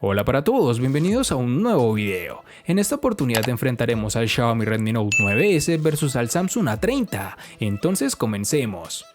Hola para todos, bienvenidos a un nuevo video. En esta oportunidad enfrentaremos al Xiaomi Redmi Note 9S versus al Samsung A30. Entonces comencemos.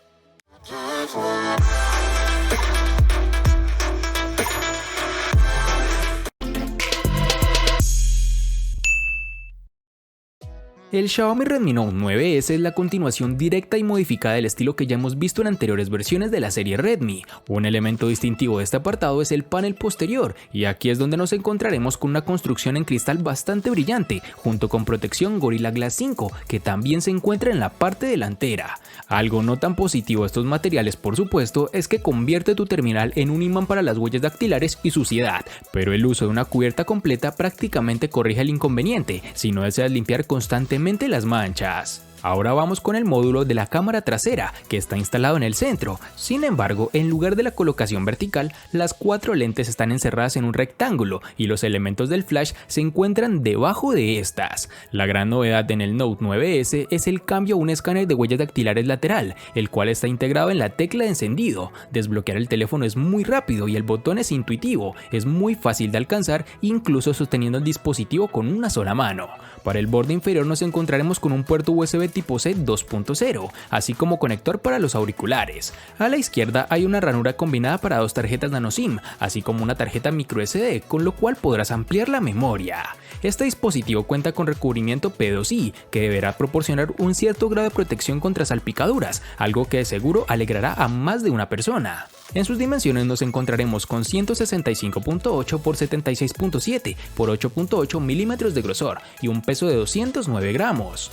El Xiaomi Redmi Note 9S es la continuación directa y modificada del estilo que ya hemos visto en anteriores versiones de la serie Redmi. Un elemento distintivo de este apartado es el panel posterior, y aquí es donde nos encontraremos con una construcción en cristal bastante brillante, junto con protección Gorilla Glass 5, que también se encuentra en la parte delantera. Algo no tan positivo de estos materiales, por supuesto, es que convierte tu terminal en un imán para las huellas dactilares y suciedad, pero el uso de una cubierta completa prácticamente corrige el inconveniente si no deseas limpiar constantemente las manchas. Ahora vamos con el módulo de la cámara trasera, que está instalado en el centro. Sin embargo, en lugar de la colocación vertical, las 4 lentes están encerradas en un rectángulo y los elementos del flash se encuentran debajo de estas. La gran novedad en el Note 9S es el cambio a un escáner de huellas dactilares lateral, el cual está integrado en la tecla de encendido. Desbloquear el teléfono es muy rápido y el botón es intuitivo, es muy fácil de alcanzar, incluso sosteniendo el dispositivo con una sola mano. Para el borde inferior nos encontraremos con un puerto USB tipo C 2.0, así como conector para los auriculares. A la izquierda hay una ranura combinada para 2 tarjetas nano SIM, así como una tarjeta micro SD, con lo cual podrás ampliar la memoria. Este dispositivo cuenta con recubrimiento P2i, que deberá proporcionar un cierto grado de protección contra salpicaduras, algo que de seguro alegrará a más de una persona. En sus dimensiones nos encontraremos con 165.8 x 76.7 x 8.8 milímetros de grosor y un peso de 209 gramos.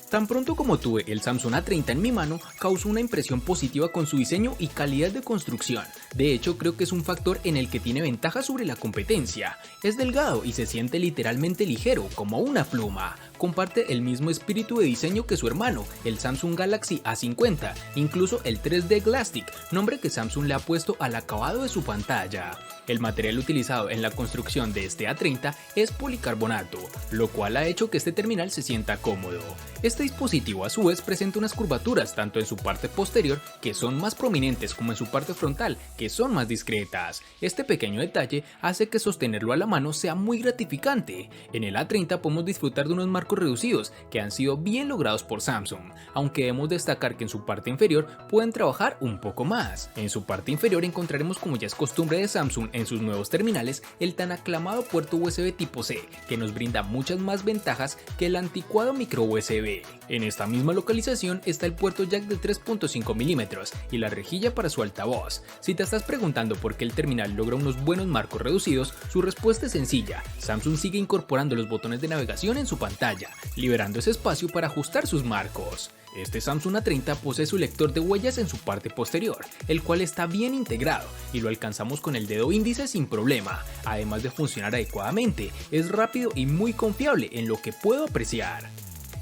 Tan pronto como tuve el Samsung A30 en mi mano, causó una impresión positiva con su diseño y calidad de construcción. De hecho, creo que es un factor en el que tiene ventaja sobre la competencia. Es delgado y se siente literalmente ligero, como una pluma. Comparte el mismo espíritu de diseño que su hermano, el Samsung Galaxy A50, incluso el 3D Glasstic, nombre que Samsung le ha puesto al acabado de su pantalla. El material utilizado en la construcción de este A30 es policarbonato, lo cual ha hecho que este terminal se sienta cómodo. Este dispositivo a su vez presenta unas curvaturas tanto en su parte posterior, que son más prominentes, como en su parte frontal, que son más discretas. Este pequeño detalle hace que sostenerlo a la mano sea muy gratificante. En el A30 podemos disfrutar de unos marcos reducidos que han sido bien logrados por Samsung, aunque debemos destacar que en su parte inferior pueden trabajar un poco más. En su parte inferior encontraremos, como ya es costumbre de Samsung en sus nuevos terminales, el tan aclamado puerto USB tipo C, que nos brinda muchas más ventajas que el anticuado micro USB. En esta misma localización está el puerto jack de 3.5 milímetros y la rejilla para su altavoz. Si te estás preguntando por qué el terminal logra unos buenos marcos reducidos, su respuesta es sencilla: Samsung sigue incorporando los botones de navegación en su pantalla, liberando ese espacio para ajustar sus marcos. Este Samsung A30 posee su lector de huellas en su parte posterior, el cual está bien integrado y lo alcanzamos con el dedo índice sin problema. Además de funcionar adecuadamente, es rápido y muy confiable en lo que puedo apreciar.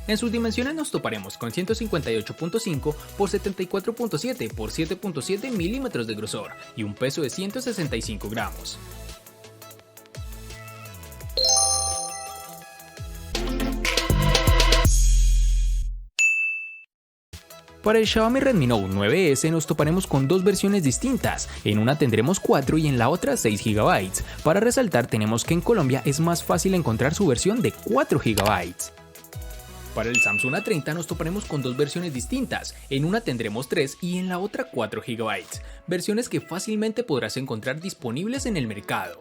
En sus dimensiones nos toparemos con 158.5 x 74.7 x 7.7 milímetros de grosor y un peso de 165 gramos. Para el Xiaomi Redmi Note 9S nos toparemos con 2 versiones distintas, en una tendremos 4 y en la otra 6 GB. Para resaltar, tenemos que en Colombia es más fácil encontrar su versión de 4 GB. Para el Samsung A30 nos toparemos con 2 versiones distintas, en una tendremos 3 y en la otra 4 GB, versiones que fácilmente podrás encontrar disponibles en el mercado.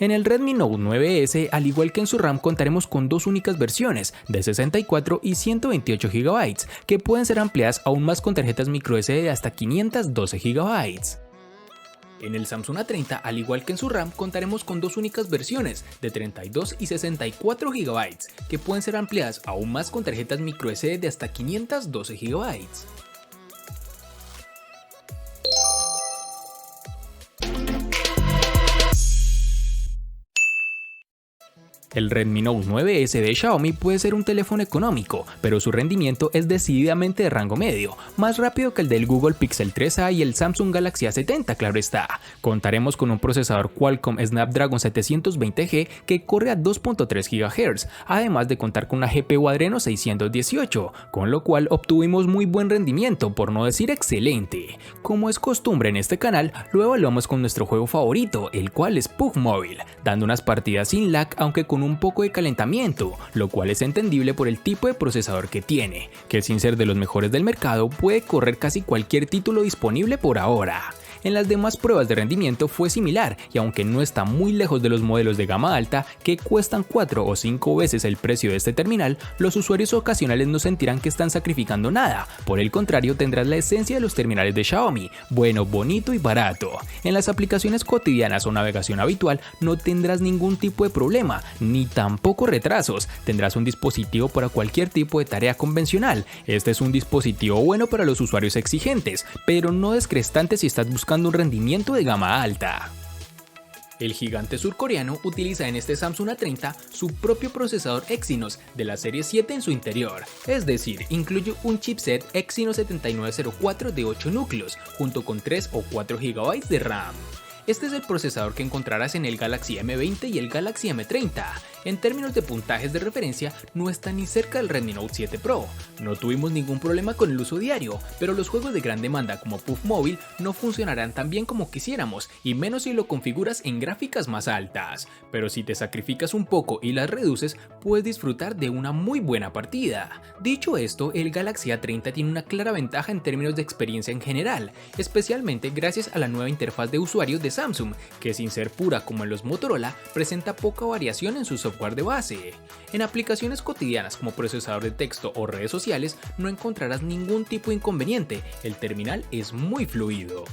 En el Redmi Note 9S, al igual que en su RAM, contaremos con 2 únicas versiones, de 64 y 128 GB, que pueden ser ampliadas aún más con tarjetas microSD de hasta 512 GB. En el Samsung A30, al igual que en su RAM, contaremos con 2 únicas versiones, de 32 y 64 GB, que pueden ser ampliadas aún más con tarjetas microSD de hasta 512 GB. El Redmi Note 9S de Xiaomi puede ser un teléfono económico, pero su rendimiento es decididamente de rango medio, más rápido que el del Google Pixel 3a y el Samsung Galaxy A70, claro está. Contaremos con un procesador Qualcomm Snapdragon 720G que corre a 2.3 GHz, además de contar con una GPU Adreno 618, con lo cual obtuvimos muy buen rendimiento, por no decir excelente. Como es costumbre en este canal, lo evaluamos con nuestro juego favorito, el cual es PUBG Mobile, dando unas partidas sin lag aunque con un poco de calentamiento, lo cual es entendible por el tipo de procesador que tiene, que sin ser de los mejores del mercado puede correr casi cualquier título disponible por ahora. En las demás pruebas de rendimiento fue similar y aunque no está muy lejos de los modelos de gama alta que cuestan 4 o 5 veces el precio de este terminal, los usuarios ocasionales no sentirán que están sacrificando nada, por el contrario tendrás la esencia de los terminales de Xiaomi, bueno, bonito y barato. En las aplicaciones cotidianas o navegación habitual no tendrás ningún tipo de problema, ni tampoco retrasos, tendrás un dispositivo para cualquier tipo de tarea convencional. Este es un dispositivo bueno para los usuarios exigentes, pero no descrestante si estás buscando un rendimiento de gama alta. El gigante surcoreano utiliza en este Samsung A30 su propio procesador Exynos de la serie 7 en su interior, es decir, incluye un chipset Exynos 7904 de 8 núcleos, junto con 3 o 4 GB de RAM. Este es el procesador que encontrarás en el Galaxy M20 y el Galaxy M30. En términos de puntajes de referencia, no está ni cerca del Redmi Note 7 Pro. No tuvimos ningún problema con el uso diario, pero los juegos de gran demanda como PUBG Mobile no funcionarán tan bien como quisiéramos, y menos si lo configuras en gráficas más altas. Pero si te sacrificas un poco y las reduces, puedes disfrutar de una muy buena partida. Dicho esto, el Galaxy A30 tiene una clara ventaja en términos de experiencia en general, especialmente gracias a la nueva interfaz de usuario de Samsung, que sin ser pura como en los Motorola, presenta poca variación en su software de base. En aplicaciones cotidianas como procesador de texto o redes sociales no encontrarás ningún tipo de inconveniente, el terminal es muy fluido.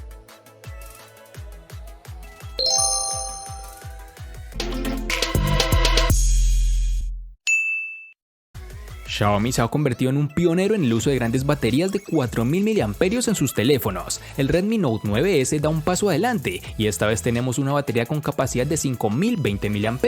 Xiaomi se ha convertido en un pionero en el uso de grandes baterías de 4000 mAh en sus teléfonos. El Redmi Note 9S da un paso adelante y esta vez tenemos una batería con capacidad de 5020 mAh,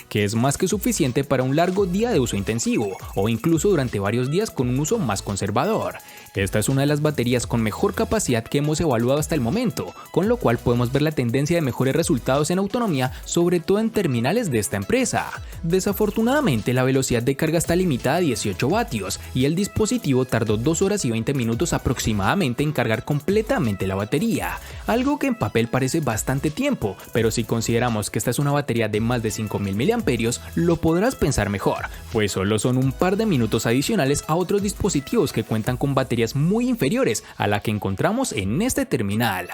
que es más que suficiente para un largo día de uso intensivo o incluso durante varios días con un uso más conservador. Esta es una de las baterías con mejor capacidad que hemos evaluado hasta el momento, con lo cual podemos ver la tendencia de mejores resultados en autonomía, sobre todo en terminales de esta empresa. Desafortunadamente, la velocidad de carga está limitada a 18 vatios y el dispositivo tardó 2 horas y 20 minutos aproximadamente en cargar completamente la batería, algo que en papel parece bastante tiempo, pero si consideramos que esta es una batería de más de 5000 mAh, lo podrás pensar mejor, pues solo son un par de minutos adicionales a otros dispositivos que cuentan con baterías muy inferiores a la que encontramos en este terminal.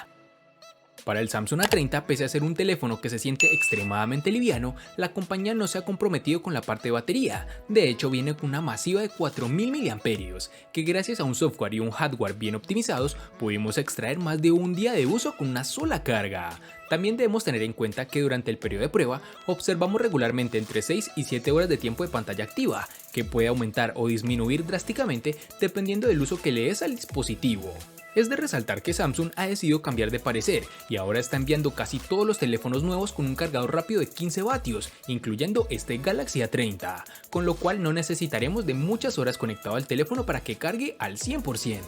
Para el Samsung A30, pese a ser un teléfono que se siente extremadamente liviano, la compañía no se ha comprometido con la parte de batería. De hecho, viene con una masiva de 4000 mAh, que gracias a un software y un hardware bien optimizados, pudimos extraer más de un día de uso con una sola carga. También debemos tener en cuenta que durante el periodo de prueba observamos regularmente entre 6 y 7 horas de tiempo de pantalla activa, que puede aumentar o disminuir drásticamente dependiendo del uso que le des al dispositivo. Es de resaltar que Samsung ha decidido cambiar de parecer y ahora está enviando casi todos los teléfonos nuevos con un cargador rápido de 15 vatios, incluyendo este Galaxy A30, con lo cual no necesitaremos de muchas horas conectado al teléfono para que cargue al 100%.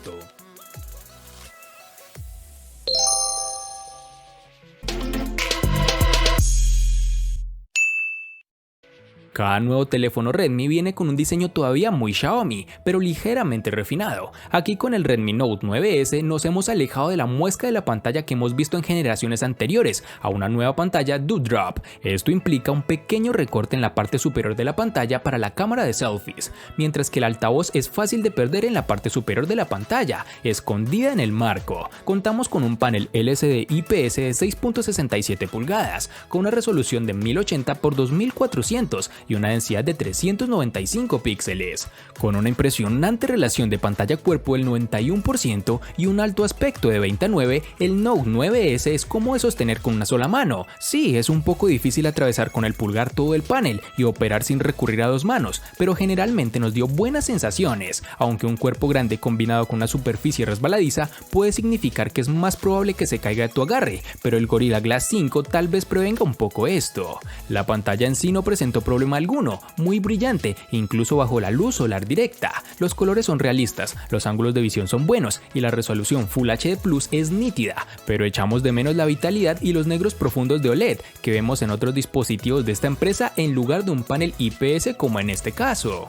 Cada nuevo teléfono Redmi viene con un diseño todavía muy Xiaomi, pero ligeramente refinado. Aquí con el Redmi Note 9S nos hemos alejado de la muesca de la pantalla que hemos visto en generaciones anteriores a una nueva pantalla Dewdrop. Esto implica un pequeño recorte en la parte superior de la pantalla para la cámara de selfies, mientras que el altavoz es fácil de perder en la parte superior de la pantalla, escondida en el marco. Contamos con un panel LCD IPS de 6.67 pulgadas, con una resolución de 1080 x 2400 y una densidad de 395 píxeles, con una impresionante relación de pantalla-cuerpo del 91% y un alto aspecto de 20:9, el Note 9S es como de sostener con una sola mano. Sí, es un poco difícil atravesar con el pulgar todo el panel y operar sin recurrir a dos manos, pero generalmente nos dio buenas sensaciones, aunque un cuerpo grande combinado con una superficie resbaladiza puede significar que es más probable que se caiga de tu agarre, pero el Gorilla Glass 5 tal vez prevenga un poco esto. La pantalla en sí no presentó problemas problema alguno, muy brillante, incluso bajo la luz solar directa. Los colores son realistas, los ángulos de visión son buenos y la resolución Full HD Plus es nítida, pero echamos de menos la vitalidad y los negros profundos de OLED que vemos en otros dispositivos de esta empresa en lugar de un panel IPS como en este caso.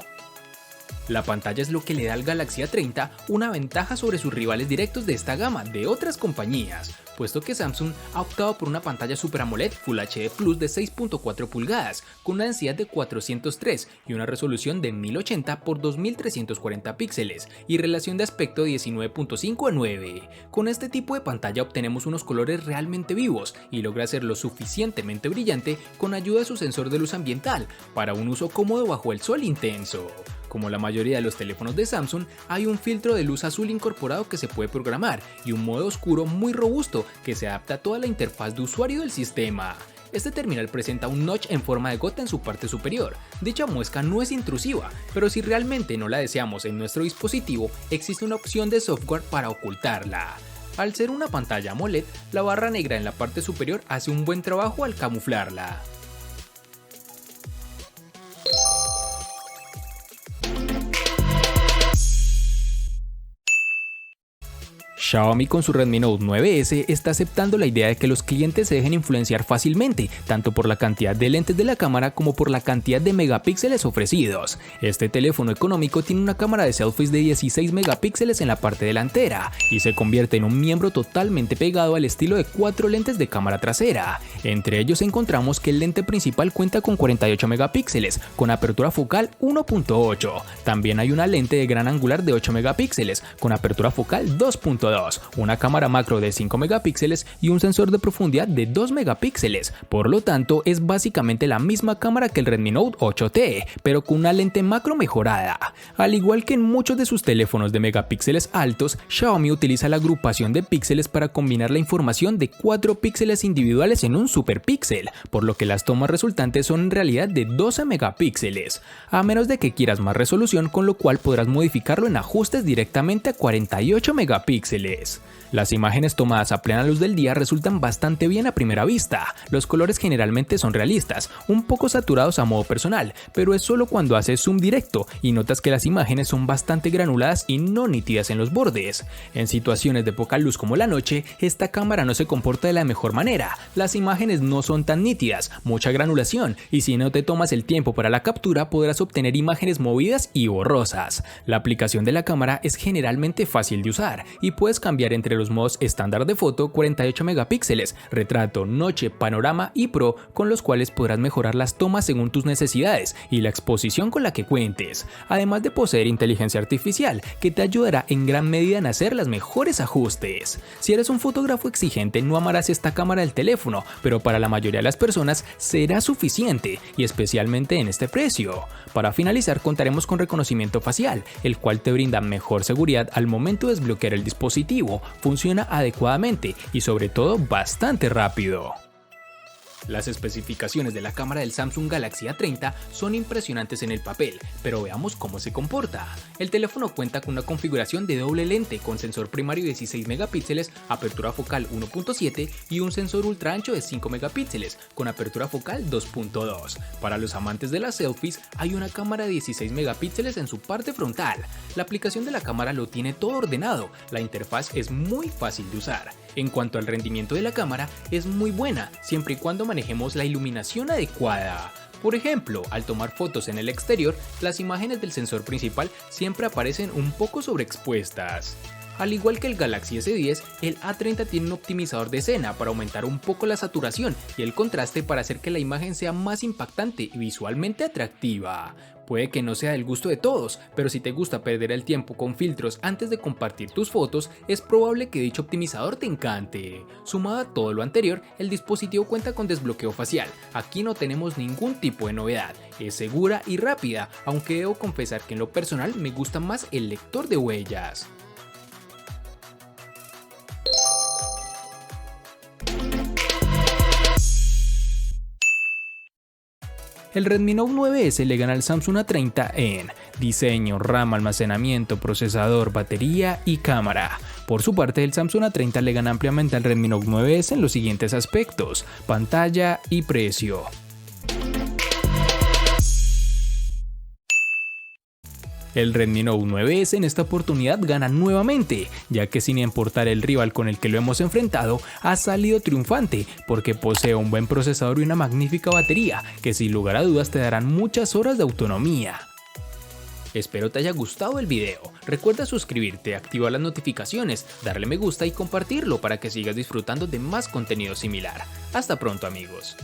La pantalla es lo que le da al Galaxy A30 una ventaja sobre sus rivales directos de esta gama de otras compañías, puesto que Samsung ha optado por una pantalla Super AMOLED Full HD Plus de 6.4 pulgadas, con una densidad de 403 y una resolución de 1080 x 2340 píxeles y relación de aspecto 19.5:9. Con este tipo de pantalla obtenemos unos colores realmente vivos y logra ser lo suficientemente brillante con ayuda de su sensor de luz ambiental para un uso cómodo bajo el sol intenso. Como la mayoría de los teléfonos de Samsung, hay un filtro de luz azul incorporado que se puede programar y un modo oscuro muy robusto que se adapta a toda la interfaz de usuario del sistema. Este terminal presenta un notch en forma de gota en su parte superior. Dicha muesca no es intrusiva, pero si realmente no la deseamos en nuestro dispositivo, existe una opción de software para ocultarla. Al ser una pantalla AMOLED, la barra negra en la parte superior hace un buen trabajo al camuflarla. Xiaomi con su Redmi Note 9S está aceptando la idea de que los clientes se dejen influenciar fácilmente, tanto por la cantidad de lentes de la cámara como por la cantidad de megapíxeles ofrecidos. Este teléfono económico tiene una cámara de selfies de 16 megapíxeles en la parte delantera y se convierte en un miembro totalmente pegado al estilo de 4 lentes de cámara trasera. Entre ellos encontramos que el lente principal cuenta con 48 megapíxeles, con apertura focal 1.8. También hay una lente de gran angular de 8 megapíxeles, con apertura focal 2.2. Una cámara macro de 5 megapíxeles y un sensor de profundidad de 2 megapíxeles. Por lo tanto, es básicamente la misma cámara que el Redmi Note 8T, pero con una lente macro mejorada. Al igual que en muchos de sus teléfonos de megapíxeles altos, Xiaomi utiliza la agrupación de píxeles para combinar la información de 4 píxeles individuales en un superpíxel, por lo que las tomas resultantes son en realidad de 12 megapíxeles, a menos de que quieras más resolución, con lo cual podrás modificarlo en ajustes directamente a 48 megapíxeles. Las imágenes tomadas a plena luz del día resultan bastante bien a primera vista. Los colores generalmente son realistas, un poco saturados a modo personal, pero es solo cuando haces zoom directo y notas que las imágenes son bastante granuladas y no nítidas en los bordes. En situaciones de poca luz como la noche, esta cámara no se comporta de la mejor manera. Las imágenes no son tan nítidas, mucha granulación, y si no te tomas el tiempo para la captura podrás obtener imágenes movidas y borrosas. La aplicación de la cámara es generalmente fácil de usar y puedes cambiar entre los modos estándar de foto, 48 megapíxeles, retrato, noche, panorama y pro, con los cuales podrás mejorar las tomas según tus necesidades y la exposición con la que cuentes, además de poseer inteligencia artificial que te ayudará en gran medida en hacer los mejores ajustes. Si eres un fotógrafo exigente no amarás esta cámara del teléfono, pero para la mayoría de las personas será suficiente y especialmente en este precio. Para finalizar contaremos con reconocimiento facial, el cual te brinda mejor seguridad al momento de desbloquear el dispositivo, funciona adecuadamente y sobre todo bastante rápido. Las especificaciones de la cámara del Samsung Galaxy A30 son impresionantes en el papel, pero veamos cómo se comporta. El teléfono cuenta con una configuración de doble lente con sensor primario de 16 megapíxeles, apertura focal 1.7 y un sensor ultra ancho de 5 megapíxeles con apertura focal 2.2. Para los amantes de las selfies, hay una cámara de 16 megapíxeles en su parte frontal. La aplicación de la cámara lo tiene todo ordenado, la interfaz es muy fácil de usar. En cuanto al rendimiento de la cámara, es muy buena, siempre y cuando manejemos la iluminación adecuada. Por ejemplo, al tomar fotos en el exterior, las imágenes del sensor principal siempre aparecen un poco sobreexpuestas. Al igual que el Galaxy S10, el A30 tiene un optimizador de escena para aumentar un poco la saturación y el contraste para hacer que la imagen sea más impactante y visualmente atractiva. Puede que no sea del gusto de todos, pero si te gusta perder el tiempo con filtros antes de compartir tus fotos, es probable que dicho optimizador te encante. Sumado a todo lo anterior, el dispositivo cuenta con desbloqueo facial. Aquí no tenemos ningún tipo de novedad, es segura y rápida, aunque debo confesar que en lo personal me gusta más el lector de huellas. El Redmi Note 9S le gana al Samsung A30 en diseño, RAM, almacenamiento, procesador, batería y cámara. Por su parte, el Samsung A30 le gana ampliamente al Redmi Note 9S en los siguientes aspectos: pantalla y precio. El Redmi Note 9S en esta oportunidad gana nuevamente, ya que sin importar el rival con el que lo hemos enfrentado, ha salido triunfante porque posee un buen procesador y una magnífica batería que sin lugar a dudas te darán muchas horas de autonomía. Espero te haya gustado el video, recuerda suscribirte, activar las notificaciones, darle me gusta y compartirlo para que sigas disfrutando de más contenido similar. Hasta pronto amigos.